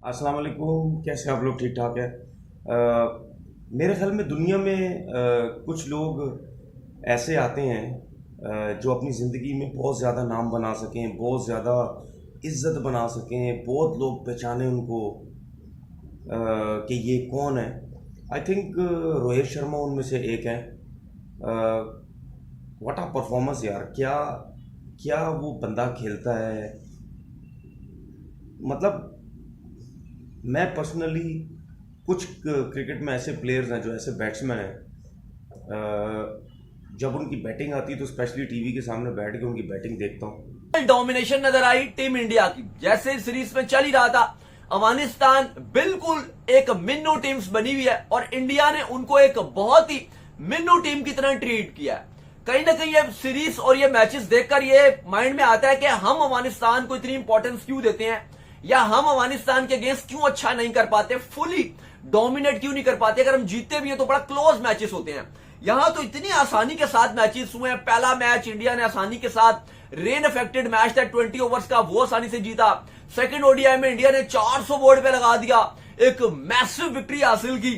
अस्सलाम वालेकुम। कैसे आप लोग? ठीक ठाक है। मेरे ख्याल में दुनिया में कुछ लोग ऐसे आते हैं जो अपनी ज़िंदगी में बहुत ज़्यादा नाम बना सकें, बहुत ज़्यादा इज्जत बना सकें, बहुत लोग पहचाने उनको कि ये कौन है। आई थिंक रोहित शर्मा उनमें से एक है। व्हाट अ परफॉर्मेंस यार! क्या क्या वो बंदा खेलता है। मतलब मैं पर्सनली कुछ क्रिकेट में ऐसे प्लेयर्स हैं जो ऐसे बैट्समैन हैं, जब उनकी बैटिंग आती है तो स्पेशली टीवी के सामने बैठ के उनकी बैटिंग देखता हूँ। डोमिनेशन नजर आई टीम इंडिया की। जैसे सीरीज में चल ही रहा था, अफगानिस्तान बिल्कुल एक मिन्नू टीम्स बनी हुई है और इंडिया ने उनको एक बहुत ही मिन्नू टीम की तरह ट्रीट किया है। कहीं ना कहीं ये सीरीज और ये मैचेस देखकर ये माइंड में आता है कि हम अफगानिस्तान को इतनी इंपॉर्टेंस क्यों देते हैं, या हम अफगानिस्तान के अगेंस्ट क्यों अच्छा नहीं कर पाते, फुली डोमिनेट क्यों नहीं कर पाते। अगर हम जीतते भी हैं तो बड़ा क्लोज मैचेस होते हैं। यहां तो इतनी आसानी के साथ मैचेस हुए हैं। पहला मैच इंडिया ने आसानी के साथ, रेन अफेक्टेड मैच था 20 ओवर्स का, वो आसानी से जीता। सेकंड ओडीआई में इंडिया ने 400 बोर्ड पे लगा दिया, एक मैसिव विक्ट्री हासिल की।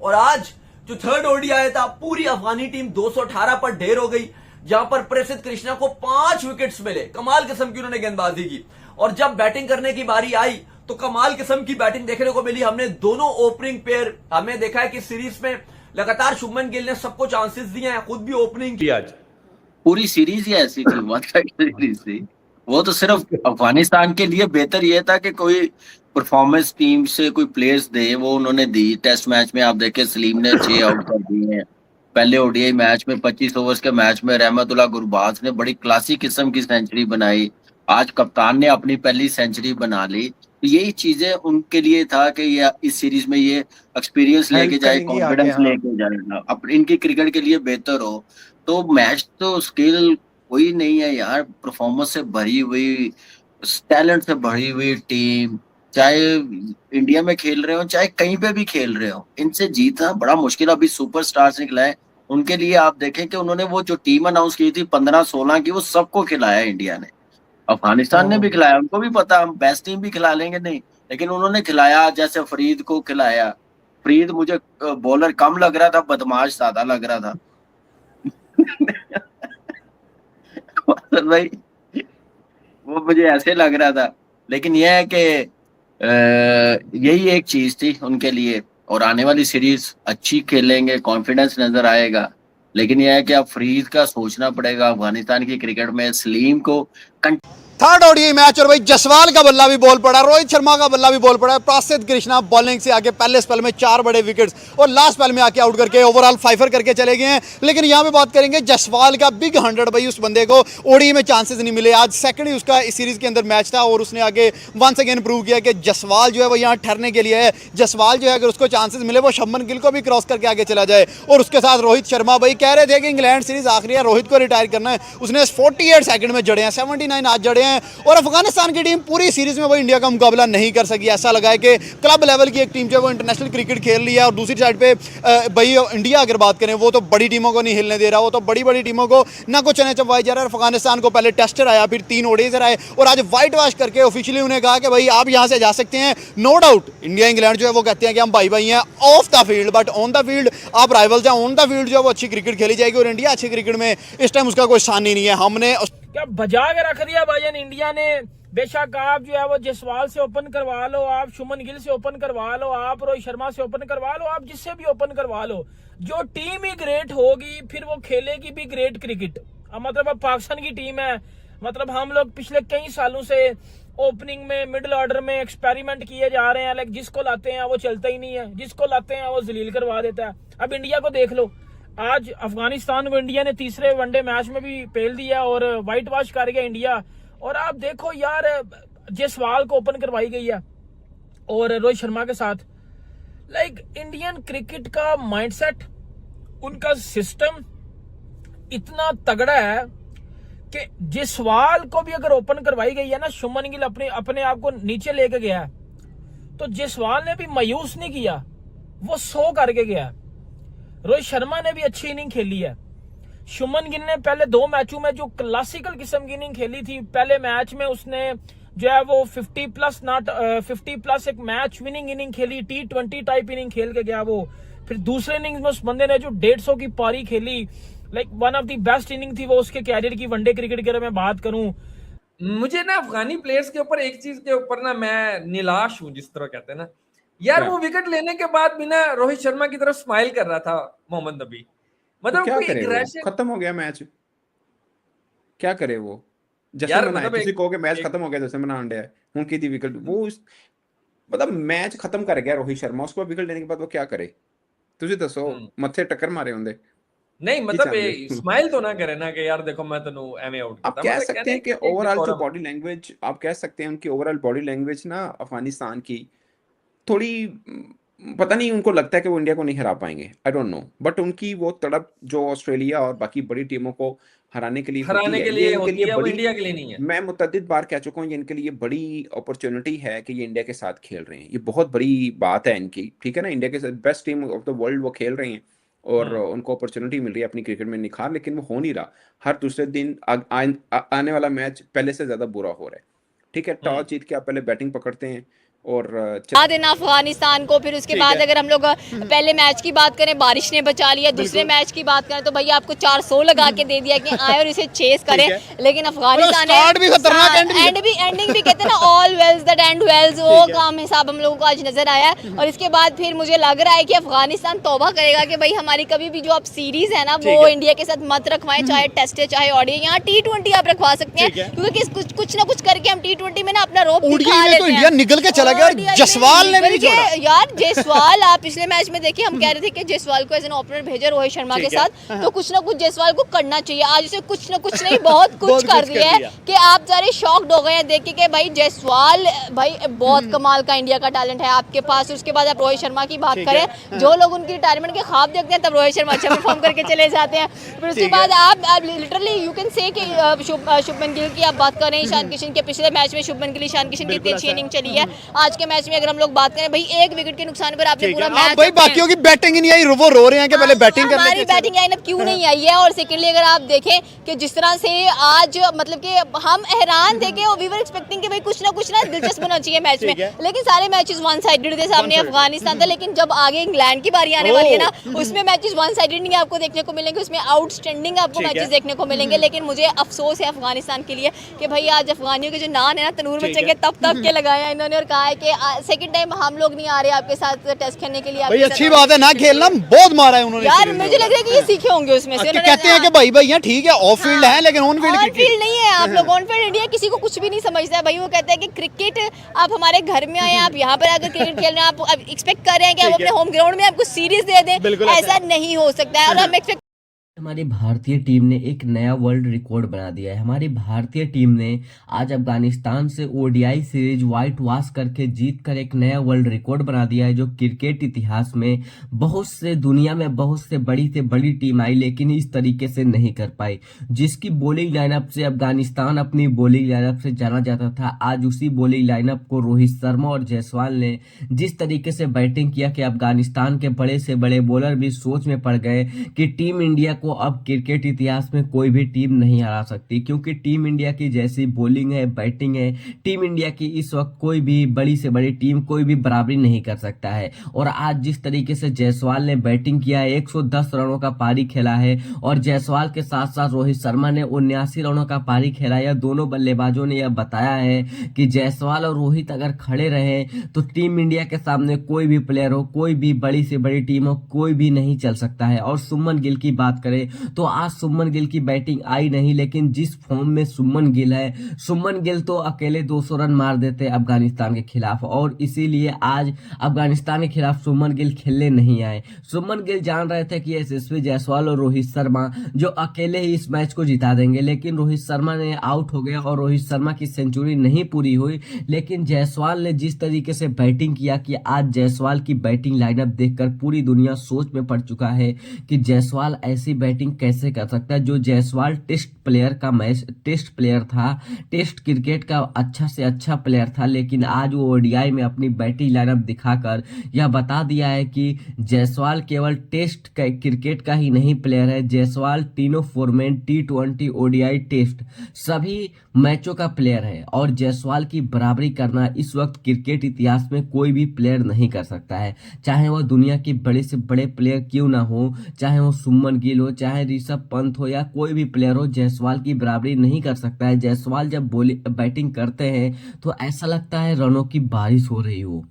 और आज जो थर्ड ओडीआई था, पूरी अफगानी टीम 218 पर ढेर हो गई, जहां पर प्रसिद्ध कृष्णा को 5 विकेट्स मिले। कमाल किस्म की उन्होंने गेंदबाजी की। और जब बैटिंग करने की बारी आई तो कमाल किस्म की बैटिंग देखने को मिली। हमने दोनों ओपनिंग पेयर, हमें देखा है कि सीरीज में लगातार शुभमन गिल ने सबको चांसेस दिए हैं, खुद भी ओपनिंग की। आज पूरी सीरीज ही ऐसी थी, वन साइड सीरीज थी। वो तो सिर्फ अफगानिस्तान के लिए बेहतर ये था कि कोई परफॉर्मेंस टीम से कोई प्लेयर्स दे, वो उन्होंने दी। टेस्ट मैच में आप देखें, सलीम ने 6 आउट कर दिए हैं। पहले ओडीआई मैच में 25 ओवर्स के मैच में रहमतुल्लाह गुरबाज ने बड़ी क्लासी किस्म की सेंचुरी बनाई। आज कप्तान ने अपनी पहली सेंचुरी बना ली। यही चीजें उनके लिए था कि ये इस सीरीज में ये एक्सपीरियंस लेके जाए, कॉन्फिडेंस लेके जाए, अब इनकी क्रिकेट के लिए बेहतर हो। तो मैच तो स्किल कोई नहीं है यार, परफॉर्मेंस से भरी हुई, टैलेंट से भरी हुई टीम, चाहे इंडिया में खेल रहे हो चाहे कहीं पे भी खेल रहे हो, इनसे जीतना बड़ा मुश्किल। अभी सुपरस्टार्स निकला है, उनके लिए आप देखें कि उन्होंने वो जो टीम अनाउंस की थी 15-16 की, वो सबको खिलाया इंडिया ने। अफगानिस्तान ने भी खिलाया, उनको भी पता हम बेस्ट टीम भी खिला लेंगे नहीं, लेकिन उन्होंने खिलाया। जैसे फरीद को खिलाया। फरीद मुझे बॉलर कम लग रहा था, बदमाश ज्यादा लग रहा था। भाई वो मुझे ऐसे लग रहा था। लेकिन यह है कि यही एक चीज थी उनके लिए, और आने वाली सीरीज अच्छी खेलेंगे, कॉन्फिडेंस नजर आएगा। लेकिन यह है कि अब फरीद का सोचना पड़ेगा अफगानिस्तान की क्रिकेट में। सलीम को थर्ड ओडीआई मैच और भाई जसवाल का बल्ला भी बॉल पड़ा, रोहित शर्मा का बल्ला भी बॉल पड़ा। प्रसिद्ध कृष्णा बॉलिंग से आगे पहले स्पेल में 4 बड़े विकेट्स और लास्ट स्पेल में आके आउट करके ओवरऑल 5 करके चले गए हैं। लेकिन यहाँ पे बात करेंगे जसवाल का, बिग 100 भाई। उस बंदे को ओडीआई में चांसेस नहीं मिले। आज सेकंड ही उसका इस सीरीज के अंदर मैच था और उसने आगे वंस अगेन प्रूव किया कि जसवाल जो है वो यहाँ ठहरने के लिए है। जसवाल जो है अगर उसको चांसेस मिले वो शुभमन गिल को भी क्रॉस करके आगे चला जाए। और उसके साथ रोहित शर्मा भाई कह रहे थे कि इंग्लैंड सीरीज आखिरी है, रोहित को रिटायर करना है। उसने 48 सेकंड में जड़े हैं, 79 आज जड़े हैं। और अफगानिस्तान की टीम पूरी सीरीज में वो इंडिया का मुकाबला नहीं कर सकी। ऐसा लगा है कि क्लब लेवल की एक टीम जो है वो इंटरनेशनल क्रिकेट खेल रही है। और दूसरी साइड पे भाई इंडिया अगर बात करें, वो तो बड़ी टीमों को नहीं हिलने दे रहा, वो तो बड़ी बड़ी टीमों को ना कुछ चने चबवाए जा रहा है। अफगानिस्तान को पहले टेस्टर आया, फिर 3 ओडीआई आए और आज व्हाइट वॉश करके ऑफिशियली उन्हें कहा कि भाई आप यहाँ से जा सकते हैं। नो डाउट इंडिया इंग्लैंड जो है वो कहते हैं कि हम भाई भाई हैं of the field, but on the field आप राइवल्स हैं। ऑन द फील्ड जो है वो अच्छी क्रिकेट खेली जाएगी और इंडिया अच्छी क्रिकेट में इस टाइम उसका कोई शान ही नहीं है। हमने क्या बजा के रख दिया भाईजान इंडिया ने। बेशक आप जो है वो जसवाल से ओपन करवा लो, आप शुभमन गिल से ओपन करवा लो, आप रोहित शर्मा से ओपन करवा लो, आप जिससे भी ओपन करवा लो, जो टीम ही ग्रेट होगी फिर वो खेलेगी भी ग्रेट क्रिकेट। मतलब अब पाकिस्तान की टीम है, मतलब हम लोग पिछले कई सालों से ओपनिंग में, मिडिल ऑर्डर में एक्सपेरिमेंट किए जा रहे हैं। लाइक जिसको लाते हैं वो चलता ही नहीं है, जिसको लाते हैं वो जलील करवा देता है। अब इंडिया को देख लो, आज अफगानिस्तान को इंडिया ने तीसरे वनडे मैच में भी पेल दिया और व्हाइट वॉश कर गया इंडिया। और आप देखो यार, जसवाल को ओपन करवाई गई है और रोहित शर्मा के साथ। लाइक इंडियन क्रिकेट का माइंडसेट, उनका सिस्टम इतना तगड़ा है कि जसवाल को भी अगर ओपन करवाई गई है ना, शुभमन गिल अपने आप को नीचे लेके गया है, तो जसवाल ने भी मायूस नहीं किया, वो 100 करके गया। रोहित शर्मा ने भी अच्छी इनिंग खेली है। शुभमन गिल ने पहले 2 मैचों में जो क्लासिकल किस्म की इनिंग खेली थी, पहले मैच में उसने जो है वो 50 प्लस नॉट 50 प्लस एक मैच विनिंग इनिंग खेली, T20 टाइप इनिंग खेल के गया वो। फिर दूसरे इनिंग्स में उस बंदे ने जो 150 की पारी खेली, like one of the best inning थी वो उसके कैरियर की वनडे क्रिकेट की अगर मैं बात करूं। मुझे ना अफगानी प्लेयर्स के ऊपर एक चीज के ऊपर ना मैं निराश हूं, जिस तरह कहते हैं ना यार, वो विकेट लेने के बाद भी ना रोहित शर्मा की तरफ स्माइल कर रहा था मोहम्मद नबी। मतलब क्या कोई करे वो? aggression- खत्म हो गया मैच, क्या करे वो? जैसे यार, मनाए मतलब तुसी एक- कहोगे मैच एक- खत्म हो गया जैसे मनान डे हुन की थी विकेट वो मतलब मैच खत्म कर गया रोहित शर्मा, उसको विकेट लेने के बाद वो क्या करे? तुसी दसो, मत्थे टक्कर मारे होंगे। नहीं मतलब चाहते हो? स्माइल तो ना करे ना कि यार देखो मैं तेनू एवे आउट आप कह सकते हैं कि ओवरऑल जो बॉडी लैंग्वेज, आप कह सकते हैं उनकी ओवरऑल बॉडी लैंग्वेज ना अफगानिस्तान की थोड़ी पता नहीं, उनको लगता है कि वो इंडिया को नहीं हरा पाएंगे, आई डोंट नो, बट उनकी वो तड़प जो ऑस्ट्रेलिया और बाकी बड़ी टीमों को हराने के लिए हराने के ये लिए इनके होती लिए है, वो बड़ी, इंडिया के लिए नहीं है। मैं मुतअद्दिद बार कह चुका हूँ, ये इनके लिए बड़ी अपॉर्चुनिटी है कि ये इंडिया के साथ खेल रहे हैं, ये बहुत बड़ी बात है इनकी, ठीक है ना। इंडिया के साथ best team of the world वो खेल रहे हैं और उनको अपॉर्चुनिटी मिल रही है अपनी क्रिकेट में निखार, लेकिन वो हो नहीं रहा। हर दूसरे दिन आने वाला मैच पहले से ज्यादा बुरा हो रहा है, ठीक है। टॉस जीत के आप पहले बैटिंग पकड़ते हैं और देना अफगानिस्तान को, फिर उसके बाद अगर हम लोग पहले मैच की बात करें, बारिश ने बचा लिया। दूसरे मैच की बात करें तो भैया आपको 400 लगा के दे दिया कि आए और इसे चेस करें, लेकिन अफगानिस्तान स्टार्ट भी खतरनाक, एंडिंग भी कहते हैं ना, all's well that ends well, वो काम हिसाब हम लोगों को आज नजर आया है। और इसके बाद फिर मुझे लग रहा है कि अफगानिस्तान तौबा करेगा कि भाई हमारी कभी भी जो आप सीरीज है ना वो इंडिया के साथ मत रखवाएं, चाहे टेस्ट है चाहे ऑडियो। यहाँ T20 आप रखवा सकते हैं, क्योंकि कुछ ना कुछ करके हम T20 में ना अपना रोप दिखा लेते हैं। इंडिया निकल के चला गया और जसवाल ने भी नहीं छोड़ा। यार जायसवाल, आप पिछले मैच में देखिए, हम कह रहे थे कि जायसवाल को एज एन ओपनर भेजा रोहित शर्मा के साथ, तो कुछ ना कुछ जायसवाल को करना चाहिए। आज उसे कुछ ना कुछ नहीं बहुत कुछ कर दिया है कि आप सारे शॉक्ड हो गए हैं देख के कि भाई जायसवाल भाई बहुत कमाल का इंडिया का टैलेंट है आपके पास। उसके बाद आप रोहित शर्मा की बात करें, जो लोग उनकी रिटायरमेंट के ख्वाब देखते हैं तब रोहित शर्मा अच्छा परफॉर्म करके चले जाते हैं। फिर उसके बाद आप लिटरली यू कैन से कि शुभमन गिल की आप बात करें, ईशान किशन के पिछले मैच में शुभमन गिल ईशान किशन की इतनी अच्छी इनिंग चली है। आज के मैच में अगर हम लोग बात करें, भाई एक विकेट के नुकसान पर आपने पूरा मैच, भाई बाकियों की बैटिंग ही नहीं आई, वो रो रहे हैं कि पहले बैटिंग करने हमारी बैटिंग लाइनअप क्यों नहीं आई है। और सेकेंडली अगर आप देखें कि जिस तरह से आज मतलब कि हम हैरान थे कि वी वर एक्सपेक्टिंग कि भाई कुछ ना दिलचस्प होना चाहिए मैच में, लेकिन सारे मैचेस वन साइडेड थे। सामने अफगानिस्तान था, लेकिन जब आगे इंग्लैंड की बारी आने वाली है ना, उसमें मैचेस वन साइडेड नहीं आपको देखने को मिलेंगे, उसमें आउटस्टैंडिंग आपको मैचेस देखने को मिलेंगे। लेकिन मुझे अफसोस है अफगानिस्तान के लिए कि भाई आज अफगानियों के जो नान है ना तनूर में चंगे तब के लगाए हैं इन्होंने, और कहा है कि सेकंड टाइम हम लोग नहीं आ रहे आपके साथ टेस्ट खेलने के लिए। भाई अच्छी बात है ना, खेलना बहुत मारा है उन्होंने यार, मुझे लग रहा है कि ये सीखे होंगे उसमें से। कहते हैं कि भाई भैया ठीक है ऑफ फील्ड है, लेकिन ऑन फील्ड फील्ड नहीं है। आप लोग ऑन फील्ड इंडिया किसी को कुछ भी नहीं समझता है भाई। वो कहते हैं कि क्रिकेट आप हमारे घर में आए, आप यहाँ पर आकर क्रिकेट खेल रहे हैं, आप एक्सपेक्ट कर रहे हैं कि हम अपने होम ग्राउंड में आपको सीरीज दे दें, ऐसा नहीं हो सकता है। और हम एक्सपेक्ट हमारी भारतीय टीम ने एक नया वर्ल्ड रिकॉर्ड बना दिया है। हमारी भारतीय टीम ने आज अफगानिस्तान से ओडीआई सीरीज व्हाइट वॉश करके जीत कर एक नया वर्ल्ड रिकॉर्ड बना दिया है, जो क्रिकेट इतिहास में बहुत से दुनिया में बहुत से बड़ी टीम आई लेकिन इस तरीके से नहीं कर पाई। जिसकी बॉलिंग लाइनअप से अफगानिस्तान अपनी बॉलिंग लाइनअप से जाना जाता था, आज उसी बॉलिंग लाइनअप को रोहित शर्मा और जायसवाल ने जिस तरीके से बैटिंग किया कि अफगानिस्तान के बड़े से बड़े बॉलर भी सोच में पड़ गए कि टीम इंडिया को अब क्रिकेट इतिहास में कोई भी टीम नहीं हरा सकती, क्योंकि टीम इंडिया की जैसी बॉलिंग है, बैटिंग है, टीम इंडिया की इस वक्त कोई भी बड़ी से बड़ी टीम कोई भी बराबरी नहीं कर सकता है। और आज जिस तरीके से जायसवाल ने बैटिंग किया है, 110 रनों का पारी खेला है, और जायसवाल के साथ साथ रोहित शर्मा ने 79 रनों का पारी खेला है। दोनों बल्लेबाजों ने यह बताया है कि जायसवाल और रोहित अगर खड़े रहे तो टीम इंडिया के सामने कोई भी प्लेयर हो, कोई भी बड़ी से बड़ी टीम हो, कोई भी नहीं चल सकता है। और शुभमन गिल की बात करें तो आज शुभमन गिल की बैटिंग आई नहीं, लेकिन जिस फॉर्म में शुभमन गिल है, शुभमन गिल तो अकेले 200 रन मार देते अफगानिस्तान के खिलाफ, और इसीलिए आज अफगानिस्तान के खिलाफ शुभमन गिल खेलने नहीं आए। शुभमन गिल जान रहे थे कि यशस्वी जायसवाल और रोहित शर्मा जो अकेले ही इस मैच को जिता देंगे, लेकिन रोहित शर्मा ने आउट हो गया और रोहित शर्मा की सेंचुरी नहीं पूरी हुई। लेकिन जायसवाल ने जिस तरीके से बैटिंग किया कि आज जायसवाल की बैटिंग लाइनअप देखकर पूरी दुनिया सोच में पड़ चुका है कि जायसवाल ऐसी बैटिंग कैसे कर सकता है। जो जायसवाल टेस्ट प्लेयर था, टेस्ट क्रिकेट का अच्छा से अच्छा प्लेयर था, लेकिन आज वो ओडीआई में अपनी बैटिंग लाइनअप दिखाकर यह बता दिया है कि जायसवाल केवल टेस्ट क्रिकेट का ही नहीं प्लेयर है, जायसवाल तीनों फॉर्मेट T20 ओडीआई टेस्ट सभी मैचों का प्लेयर है। और जायसवाल की बराबरी करना इस वक्त क्रिकेट इतिहास में कोई भी प्लेयर नहीं कर सकता है, चाहे वह दुनिया के बड़े से बड़े प्लेयर क्यों ना हो, चाहे वो सुमन गिल हो, चाहे ऋषभ पंत हो या कोई भी प्लेयर हो, जायसवाल की बराबरी नहीं कर सकता है। जायसवाल जब बैटिंग करते हैं तो ऐसा लगता है रनों की बारिश हो रही हो।